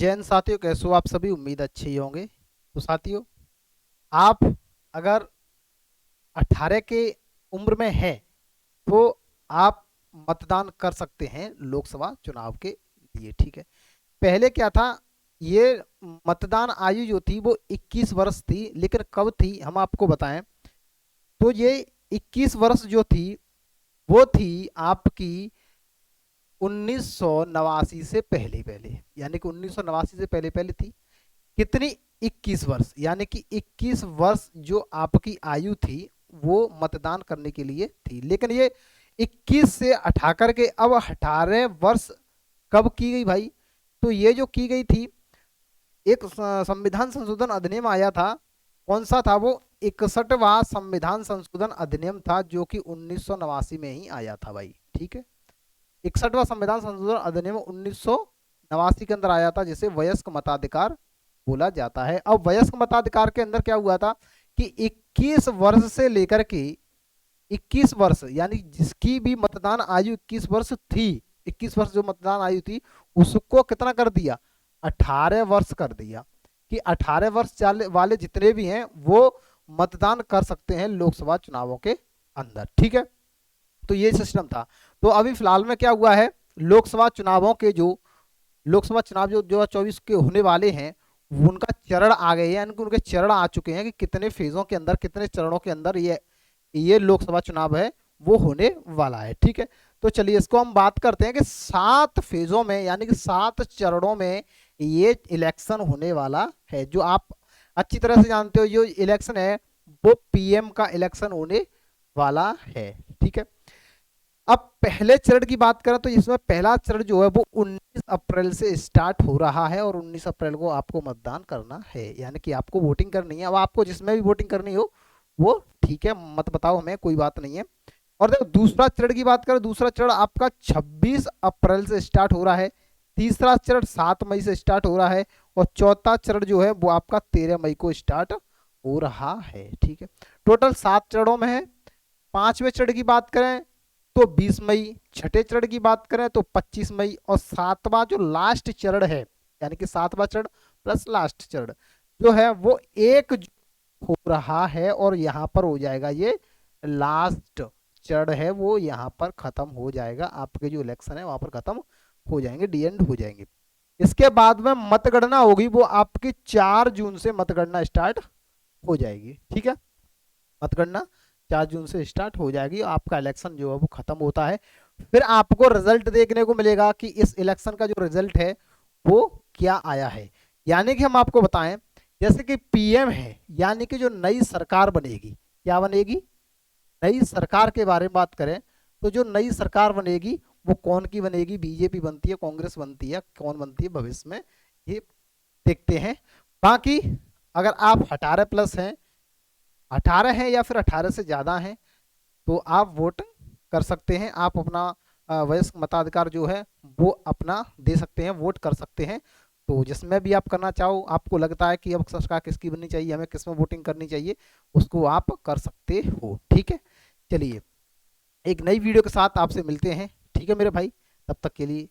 जैन साथियों, कैसे हो आप सभी? उम्मीद अच्छे ही होंगे। तो साथियों, आप अगर 18 के उम्र में हैं तो आप मतदान कर सकते हैं लोकसभा चुनाव के लिए। ठीक है। पहले क्या था, ये मतदान आयु जो थी वो 21 वर्ष थी, लेकिन कब थी हम आपको बताएं। तो ये 21 वर्ष जो थी वो थी आपकी 1989 से पहले पहले, यानी कि 1989 से पहले पहले थी। कितनी? 21 वर्ष, यानी कि 21 वर्ष जो आपकी आयु थी वो मतदान करने के लिए थी। लेकिन ये 21 से हटा करके अब 18 वर्ष कब की गई भाई? तो ये जो की गई थी, एक संविधान संशोधन अधिनियम आया था। कौन सा था वो? 61वां संविधान संशोधन अधिनियम था, जो कि 1989 में ही आया था भाई। ठीक है। 61वां संविधान संशोधन अधिनियम 1989 के अंदर आया था, जिसे वयस्क मताधिकार बोला जाता है। अब वयस्क मताधिकार के अंदर क्या हुआ था कि 21 वर्ष से लेकर के 21 वर्ष, यानी जिसकी भी मतदान आयु 21 वर्ष थी, 21 वर्ष जो मतदान आयु थी, उसको कितना कर दिया? 18 वर्ष कर दिया। कि 18 वर्ष वाले जितने भी हैं वो मतदान कर सकते हैं लोकसभा चुनावों के अंदर। ठीक है। तो ये सिस्टम था। तो अभी फिलहाल में क्या हुआ है, लोकसभा चुनावों के जो लोकसभा चुनाव जो 2024 के होने वाले हैं, उनका चरण आ गए हैं, यानी कि उनके चरण आ चुके हैं कि कितने फेजों के अंदर, कितने चरणों के अंदर ये लोकसभा चुनाव है वो होने वाला है। ठीक है। तो चलिए इसको हम बात करते हैं कि 7 फेजों में, यानी कि 7 चरणों में ये इलेक्शन होने वाला है। जो आप अच्छी तरह से जानते हो, जो इलेक्शन है वो पीएम का इलेक्शन होने वाला है। ठीक है। अब पहले चरण की बात करें तो इसमें पहला चरण जो है वो 19 अप्रैल से स्टार्ट हो रहा है, और 19 अप्रैल को आपको मतदान करना है, यानी कि आपको वोटिंग करनी है। अब आपको जिसमें भी वोटिंग करनी हो वो ठीक है, मत बताओ हमें, कोई बात नहीं है। और देखो दूसरा चरण की बात करें, दूसरा चरण आपका 26 अप्रैल से स्टार्ट हो रहा है। तीसरा चरण 7 मई से स्टार्ट हो रहा है, और चौथा चरण जो है वो आपका 13 मई को स्टार्ट हो रहा है। ठीक है। टोटल 7 चरणों में है। पांचवें चरण की बात करें तो 20 मई, छठे चरण की बात करें तो 25 मई, और सातवां जो लास्ट चरण है, यानी कि सातवां चरण प्लस लास्ट चरण जो है वो 1 हो रहा है, और यहाँ पर हो जाएगा ये लास्ट चरण है, वो यहाँ पर खत्म हो जाएगा। आपके जो इलेक्शन है वहां पर खत्म हो जाएंगे, डी एंड हो जाएंगे। इसके बाद में मतगणना होगी, वो आपकी 4 जून से मतगणना स्टार्ट हो जाएगी। ठीक है। मतगणना 4 जून से स्टार्ट हो जाएगी, आपका इलेक्शन जो है वो खत्म होता है। फिर आपको रिजल्ट देखने को मिलेगा कि इस इलेक्शन का जो रिजल्ट है वो क्या आया है। यानी कि हम आपको बताएं, जैसे कि पीएम है, यानी कि जो नई सरकार बनेगी, क्या बनेगी? नई सरकार के बारे में बात करें तो जो नई सरकार बनेगी वो कौन की बनेगी? बीजेपी बनती है, कांग्रेस बनती है, कौन बनती है भविष्य में, ये देखते हैं। बाकी अगर आप 18 प्लस हैं, 18 हैं या फिर 18 से ज़्यादा हैं, तो आप वोट कर सकते हैं। आप अपना वयस्क मताधिकार जो है वो अपना दे सकते हैं, वोट कर सकते हैं। तो जिसमें भी आप करना चाहो, आपको लगता है कि अब सरकार किसकी बननी चाहिए, हमें किस में वोटिंग करनी चाहिए, उसको आप कर सकते हो। ठीक है। चलिए एक नई वीडियो के साथ आपसे मिलते हैं। ठीक है मेरे भाई, तब तक के लिए